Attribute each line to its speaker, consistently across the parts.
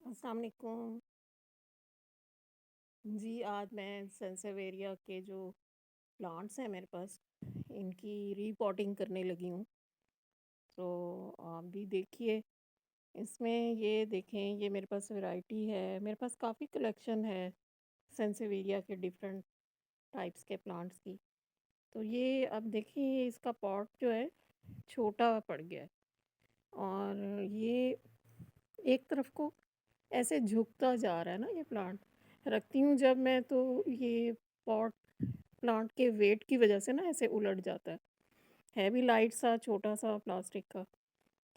Speaker 1: السلام علیکم جی آج میں سینسیویریا کے جو پلانٹس ہیں میرے پاس ان کی ری پوٹنگ کرنے لگی ہوں تو آپ بھی دیکھیے اس میں یہ دیکھیں یہ میرے پاس ورائٹی ہے میرے پاس کافی کلیکشن ہے سینسیویریا کے ڈفرینٹ ٹائپس کے پلانٹس کی تو یہ اب دیکھیں اس کا پاٹ جو ہے چھوٹا پڑ گیا ہے اور یہ ایک طرف کو ایسے جھکتا جا رہا ہے نا یہ پلانٹ رکھتی ہوں جب میں تو یہ پاٹ پلانٹ کے ویٹ کی وجہ سے نا ایسے الٹ جاتا ہے بھی لائٹ سا چھوٹا سا پلاسٹک کا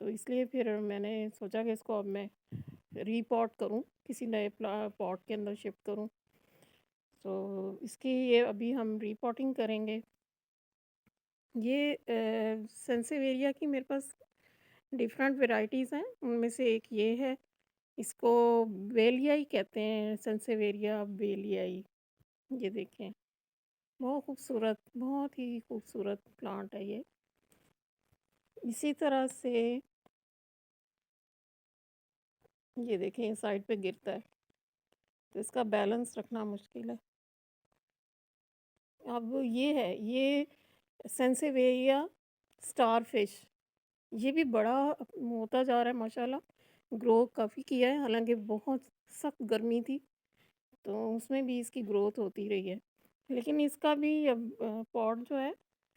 Speaker 1: تو اس لیے پھر میں نے سوچا کہ اس کو اب میں ری پاٹ کروں کسی نئے پاٹ کے اندر شفٹ کروں تو اس کی یہ ابھی ہم ری پاٹنگ کریں گے یہ سینسیویریا کی میرے پاس ڈفرینٹ ورائٹیز ہیں ان میں سے ایک یہ ہے اس کو ویلیائی کہتے ہیں سینسیویریا ویلیائی یہ دیکھیں بہت خوبصورت بہت ہی خوبصورت پلانٹ ہے یہ اسی طرح سے یہ دیکھیں سائڈ پہ گرتا ہے تو اس کا بیلنس رکھنا مشکل ہے اب یہ ہے یہ سینسیویریا اسٹار فش یہ بھی بڑا ہوتا جا رہا ہے ماشاءاللہ گرو کافی کیا ہے حالانکہ بہت سخت گرمی تھی تو اس میں بھی اس کی گروتھ ہوتی رہی ہے لیکن اس کا بھی اب پاٹ جو ہے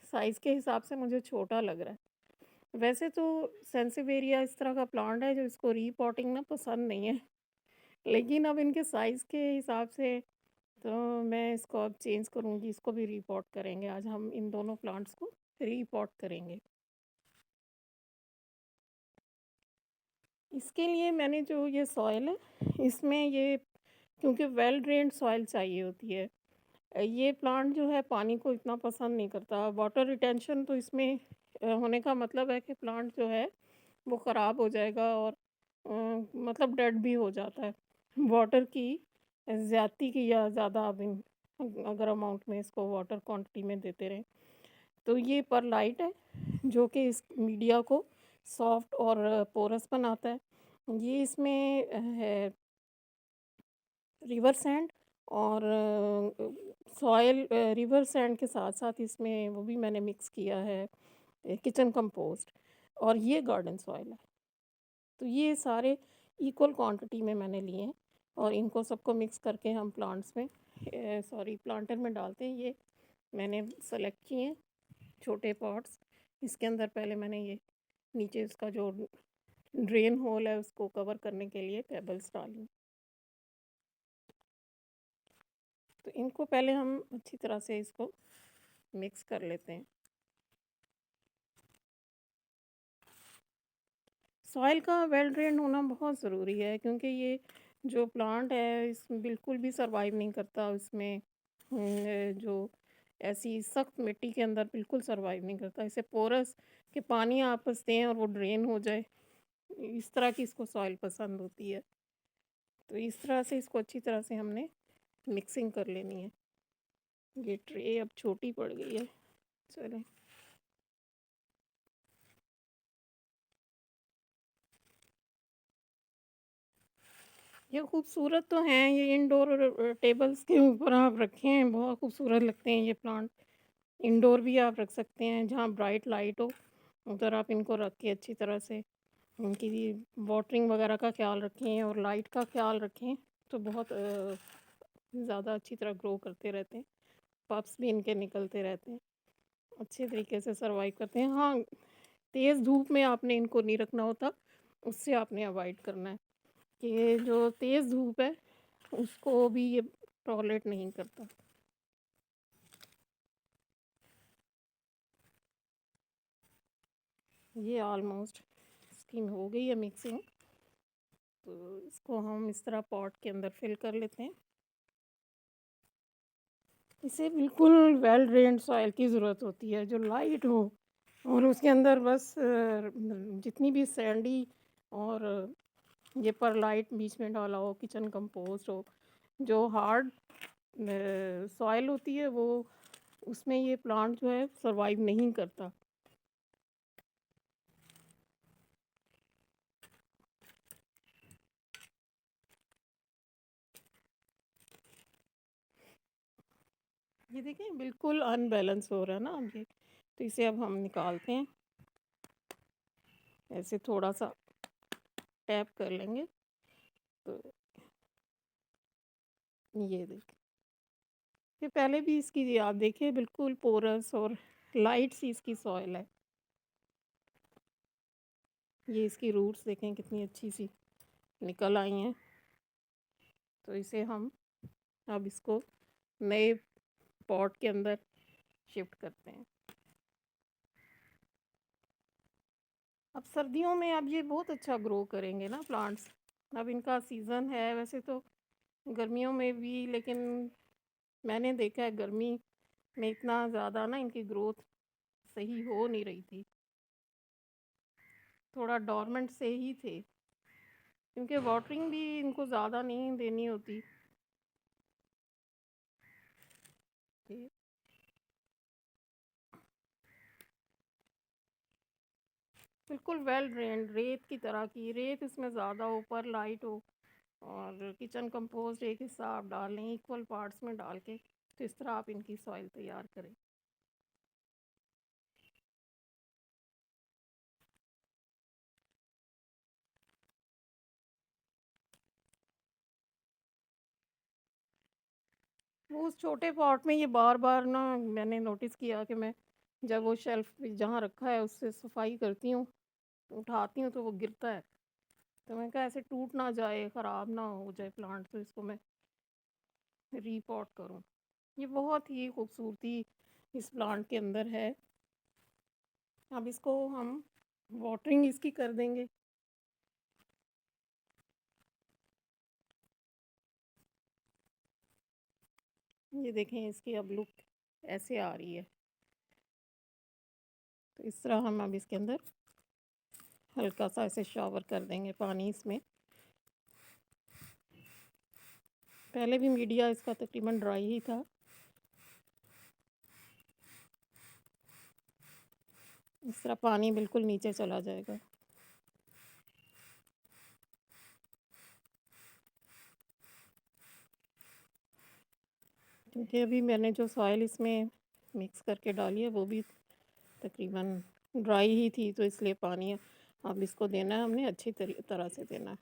Speaker 1: سائز کے حساب سے مجھے چھوٹا لگ رہا ہے ویسے تو سینسیویریا اس طرح کا پلانٹ ہے جو اس کو ری پاٹنگ نا پسند نہیں ہے لیکن اب ان کے سائز کے حساب سے تو میں اس کو اب چینج کروں گی اس کو بھی ری پاٹ کریں گے آج ہم ان دونوں پلانٹس کو ری پاٹ کریں گے اس کے لیے میں نے جو یہ سوئل ہے اس میں یہ کیونکہ ویل ڈرینڈ سوئل چاہیے ہوتی ہے یہ پلانٹ جو ہے پانی کو اتنا پسند نہیں کرتا واٹر ریٹینشن تو اس میں ہونے کا مطلب ہے کہ پلانٹ جو ہے وہ خراب ہو جائے گا اور مطلب ڈیڈ بھی ہو جاتا ہے واٹر کی زیادتی کی یا زیادہ اگر اماؤنٹ میں اس کو واٹر کوانٹٹی میں دیتے رہیں تو یہ پر لائٹ ہے جو کہ اس میڈیا کو سافٹ اور پورس بناتا ہے یہ اس میں ہے ریور سینڈ اور سوائل ریور سینڈ کے ساتھ ساتھ اس میں وہ بھی میں نے مکس کیا ہے کچن کمپوسٹ اور یہ گارڈن سوائل ہے تو یہ سارے ایکول کوانٹٹی میں نے لیے ہیں اور ان کو سب کو مکس کر کے ہم پلانٹس میں پلانٹر میں ڈالتے ہیں یہ میں نے سلیکٹ کیے ہیں چھوٹے پاٹس اس کے اندر پہلے میں نے یہ نیچے اس کا جو ڈرین ہول ہے اس کو کور کرنے کے لیے پیبلز ڈالی تو ان کو پہلے ہم اچھی طرح سے اس کو مکس کر لیتے ہیں سوائل کا ویل ڈرین ہونا بہت ضروری ہے کیونکہ یہ جو پلانٹ ہے اس میں بالکل بھی سروائیو نہیں کرتا اس میں جو ایسی سخت مٹی کے اندر بالکل سروائیو نہیں کرتا اسے پورس کہ پانی آپس دیں اور وہ ڈرین ہو جائے اس طرح کی اس کو سوائل پسند ہوتی ہے تو اس طرح سے اس کو اچھی طرح سے ہم نے مکسنگ کر لینی ہے یہ ٹرے اب چھوٹی پڑ گئی ہے چلیں یہ خوبصورت تو ہیں یہ انڈور ٹیبلز کے اوپر آپ رکھے ہیں بہت خوبصورت لگتے ہیں یہ پلانٹ انڈور بھی آپ رکھ سکتے ہیں جہاں برائٹ لائٹ ہو ادھر آپ ان کو رکھ کے اچھی طرح سے ان کی بھی واٹرنگ وغیرہ کا خیال رکھیں اور لائٹ کا خیال رکھیں تو بہت زیادہ اچھی طرح گرو کرتے رہتے ہیں پپس بھی ان کے نکلتے رہتے ہیں اچھے طریقے سے سروائیو کرتے ہیں ہاں تیز دھوپ میں آپ نے ان کو نہیں رکھنا ہوتا اس سے آپ نے اوائڈ کرنا ہے کہ جو تیز دھوپ ہے اس کو بھی یہ ٹالریٹ نہیں کرتا یہ آلموسٹ اس کی ہو گئی ہے مکسنگ تو اس کو ہم اس طرح پاٹ کے اندر فل کر لیتے ہیں اسے بالکل ویل ڈرینڈ سوائل کی ضرورت ہوتی ہے جو لائٹ ہو اور اس کے اندر بس جتنی بھی سینڈی اور یہ پر لائٹ بیچ میں ڈالا ہو کچن کمپوسٹ ہو جو ہارڈ سوائل ہوتی ہے وہ اس میں یہ پلانٹ جو ہے سروائیو نہیں کرتا یہ دیکھیں بالکل ان بیلنس ہو رہا ہے نا اب یہ، تو اسے اب ہم نکالتے ہیں، ایسے تھوڑا سا ٹیپ کر لیں گے تو یہ دیکھیں، یہ پہلے بھی اس کی آپ دیکھیں بالکل پورس اور لائٹ سی اس کی سوئل ہے، یہ اس کی روٹس دیکھیں کتنی اچھی سی نکل آئی ہیں، تو اسے ہم اب اس کو نئے پاٹ کے اندر شفٹ کرتے ہیں۔ اب سردیوں میں اب یہ بہت اچھا گرو کریں گے نا پلانٹس، اب ان کا سیزن ہے ویسے تو گرمیوں میں بھی، لیکن میں نے دیکھا ہے گرمی میں اتنا زیادہ نا ان کی گروتھ صحیح ہو نہیں رہی تھی، تھوڑا ڈورمنٹ سے ہی تھے، کیونکہ واٹرنگ بھی ان کو زیادہ نہیں دینی ہوتی تھی۔ بالکل ویل ڈرینڈ ریت کی طرح کی ریت، اس میں زیادہ اوپر لائٹ ہو اور کچن کمپوسٹ ایک حصہ آپ ڈال لیں ایکول پارٹس میں ڈال کے، تو اس طرح آپ ان کی سوائل تیار کریں۔ وہ اس چھوٹے پاٹ میں یہ بار بار نا میں نے نوٹس کیا کہ میں جب وہ شیلف جہاں رکھا ہے اس سے صفائی کرتی ہوں اٹھاتی ہوں تو وہ گرتا ہے، تو میں کہا ایسے ٹوٹ نہ جائے خراب نہ ہو جائے پلانٹ، تو اس کو میں ری پوٹ کروں۔ یہ بہت ہی خوبصورتی اس پلانٹ کے اندر ہے۔ اب اس کو ہم واٹرنگ اس کی کر دیں گے۔ یہ دیکھیں اس کی اب لک ایسے آ رہی ہے، تو اس طرح ہم اب اس کے اندر ہلکا سا ایسے شاور کر دیں گے پانی اس میں۔ پہلے بھی میڈیا اس کا تقریباً ڈرائی ہی تھا، اس طرح پانی بالکل نیچے چلا جائے گا۔ کیونکہ ابھی میں نے جو سوائل اس میں مکس کر کے ڈالی ہے وہ بھی تقریباً ڈرائی ہی تھی، تو اس لیے پانی اب اس کو دینا ہے ہم نے اچھی طرح سے دینا ہے۔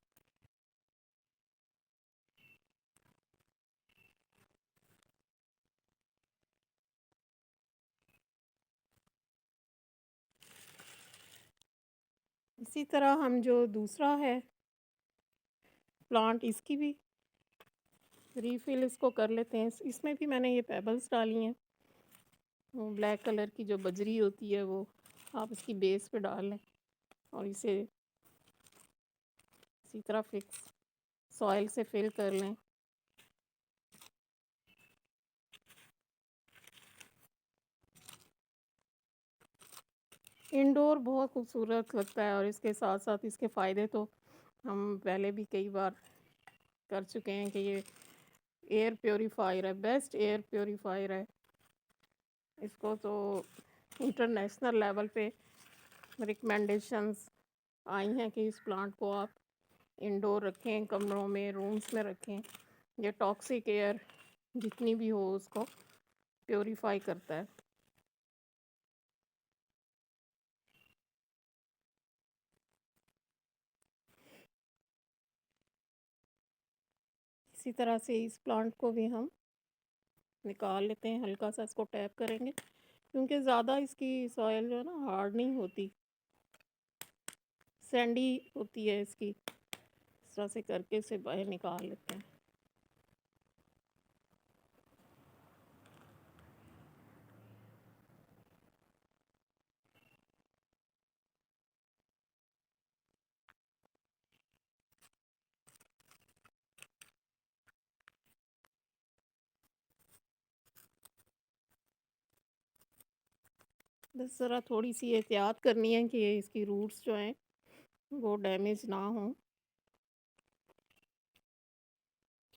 Speaker 1: اسی طرح ہم جو دوسرا ہے پلانٹ اس کی بھی ریفل اس کو کر لیتے ہیں۔ اس میں بھی میں نے یہ پیبلز ڈالی ہیں، وہ بلیک کلر کی جو بجری ہوتی ہے وہ آپ اس کی بیس پہ ڈال لیں اور اسے اسی طرح فکس سوائل سے فل کر لیں۔ انڈور بہت خوبصورت لگتا ہے، اور اس کے ساتھ ساتھ اس کے فائدے تو ہم پہلے بھی کئی بار کر چکے ہیں کہ یہ ایئر پیوریفائر ہے، بیسٹ ایئر پیوریفائر ہے۔ اس کو تو انٹرنیشنل لیول پہ ریکمنڈیشنز آئی ہیں کہ اس پلانٹ کو آپ انڈور رکھیں، کمروں میں، رومز میں رکھیں، یہ ٹاکسک ایئر جتنی بھی ہو اس کو پیوریفائی کرتا ہے۔ اسی طرح سے اس پلانٹ کو بھی ہم نکال لیتے ہیں، ہلکا سا اس کو ٹیپ کریں گے کیونکہ زیادہ اس کی سوائل جو ہے نا ہارڈ نہیں ہوتی، سینڈی ہوتی ہے اس کی، اس طرح سے کر کے اسے باہر نکال لیتے ہیں۔ بس ذرا تھوڑی سی احتیاط کرنی ہے کہ اس کی روٹس جو ہیں وہ ڈیمیج نہ ہوں،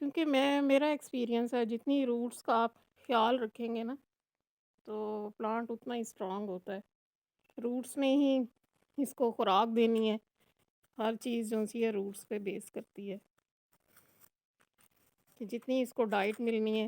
Speaker 1: کیونکہ میرا ایکسپیرینس ہے جتنی روٹس کا آپ خیال رکھیں گے نا تو پلانٹ اتنا ہی اسٹرانگ ہوتا ہے۔ روٹس نے ہی اس کو خوراک دینی ہے، ہر چیز جو سی ہے روٹس پہ بیس کرتی ہے، کہ جتنی اس کو ڈائٹ ملنی ہے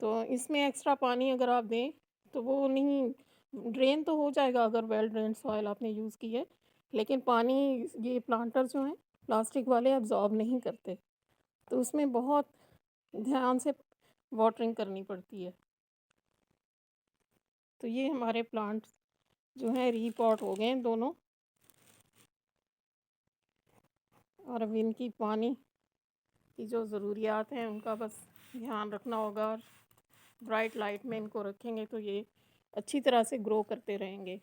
Speaker 1: تو اس میں ایکسٹرا پانی اگر آپ دیں تو وہ نہیں ڈرین تو ہو جائے گا اگر ویل ڈرین سوائل آپ نے یوز کی ہے، لیکن پانی یہ پلانٹر جو ہیں پلاسٹک والے ابزارب نہیں کرتے، تو اس میں بہت دھیان سے واٹرنگ کرنی پڑتی ہے۔ تو یہ ہمارے پلانٹس جو ہیں ری پاٹ ہو گئے ہیں دونوں، اور اب ان کی پانی کی جو ضروریات ہیں ان کا بس دھیان رکھنا ہوگا، اور برائٹ لائٹ میں ان کو رکھیں گے تو یہ اچھی طرح سے گرو کرتے رہیں گے۔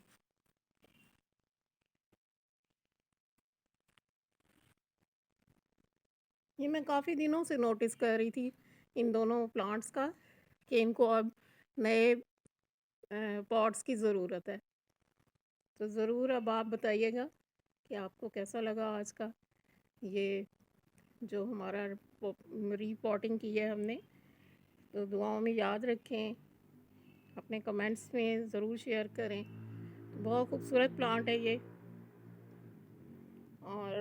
Speaker 1: یہ میں کافی دنوں سے نوٹس کر رہی تھی ان دونوں پلانٹس کا کہ ان کو اب نئے پاٹس کی ضرورت ہے، تو ضرور اب آپ بتائیے گا کہ آپ کو کیسا لگا آج کا یہ جو ہمارا ری پاٹنگ کی ہے ہم نے۔ تو دعاؤں میں یاد رکھیں، اپنے کمنٹس میں ضرور شیئر کریں۔ بہت خوبصورت پلانٹ ہے یہ، اور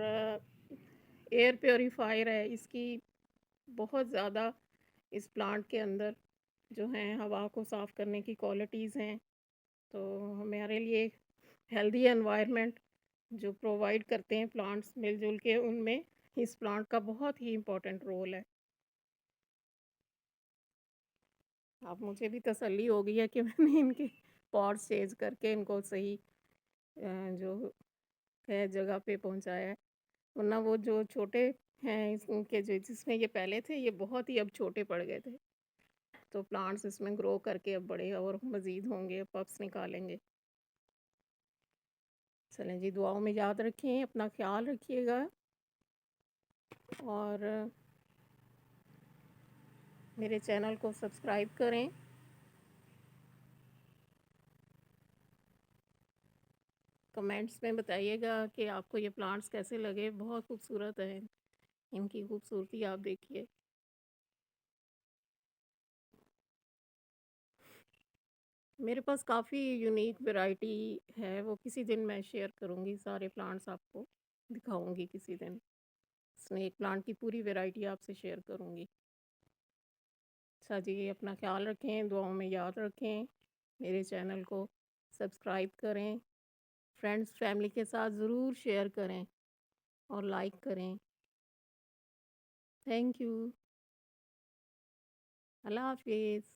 Speaker 1: ایئر پیوریفائر ہے اس کی، بہت زیادہ اس پلانٹ کے اندر جو ہیں ہوا کو صاف کرنے کی کوالٹیز ہیں، تو ہمارے لیے ہیلدی انوائرمنٹ جو پرووائڈ کرتے ہیں پلانٹس مل جل کے، ان میں اس پلانٹ کا بہت ہی امپورٹنٹ رول ہے۔ اب مجھے بھی تسلی ہو گئی ہے کہ میں نے ان کے پاٹس چینج کر کے ان کو صحیح جو ہے جگہ پہ پہنچایا ہے، ورنہ وہ جو چھوٹے ہیں ان کے جس میں یہ پہلے تھے یہ بہت ہی اب چھوٹے پڑ گئے تھے، تو پلانٹس اس میں گرو کر کے اب بڑے اور مزید ہوں گے، پپس نکالیں گے۔ چلیں جی، دعاؤں میں یاد رکھیں، اپنا خیال رکھیے گا، اور میرے چینل کو سبسکرائب کریں۔ کمنٹس میں بتائیے گا کہ آپ کو یہ پلانٹس کیسے لگے، بہت خوبصورت ہیں، ان کی خوبصورتی آپ دیکھیے۔ میرے پاس کافی یونیک ورائٹی ہے، وہ کسی دن میں شیئر کروں گی، سارے پلانٹس آپ کو دکھاؤں گی کسی دن، اسنیک پلانٹ کی پوری ورائٹی آپ سے شیئر کروں گی۔ اچھا جی، اپنا خیال رکھیں، دعاؤں میں یاد رکھیں، میرے چینل کو سبسکرائب کریں، فرینڈس فیملی کے ساتھ ضرور شیئر کریں اور لائک کریں۔ تھینک یو، اللہ حافظ۔